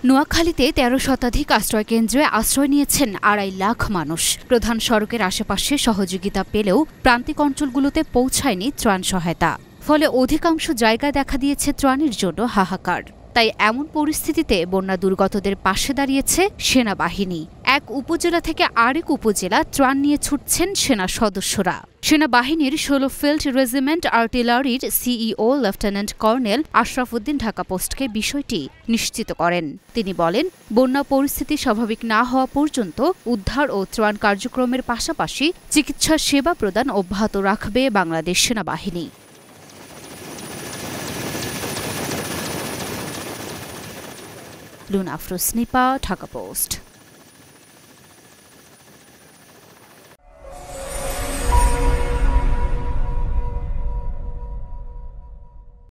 নোয়াখালীতে ১৩ শতাধিক আশ্রয়কেন্দ্রে আশ্রয় নিয়েছেন ২.৫ লাখ মানুষ। প্রধান সড়কের আশেপাশে সহযোগিতা পেলেও প্রান্তিক অঞ্চলগুলোতে পৌঁছায়নি ত্রাণ সহায়তা। ফলে অধিকাংশ জায়গায় দেখা দিয়েছে ত্রাণের জন্য হাহাকার। তাই এমন পরিস্থিতিতে বন্যা দুর্গতদের পাশে দাঁড়িয়েছে সেনাবাহিনী। এক উপজেলা থেকে আরেক উপজেলা ত্রাণ নিয়ে ছুটছেন সেনা সদস্যরা। সেনাবাহিনীর ১৬ ফিল্ড রেজিমেন্ট আর্টিলারির CEO lieutenant colonel Ashraf Uddin Dhaka পোস্টকে বিষয়টি নিশ্চিত করেন। তিনি বলেন, বন্যা পরিস্থিতি স্বাভাবিক না হওয়া পর্যন্ত উদ্ধার ও ত্রাণ কার্যক্রমের পাশাপাশি চিকিৎসা সেবা প্রদান অব্যাহত রাখবে বাংলাদেশ সেনাবাহিনী। লুনা আফরোজ নিপা, ঢাকা পোস্ট।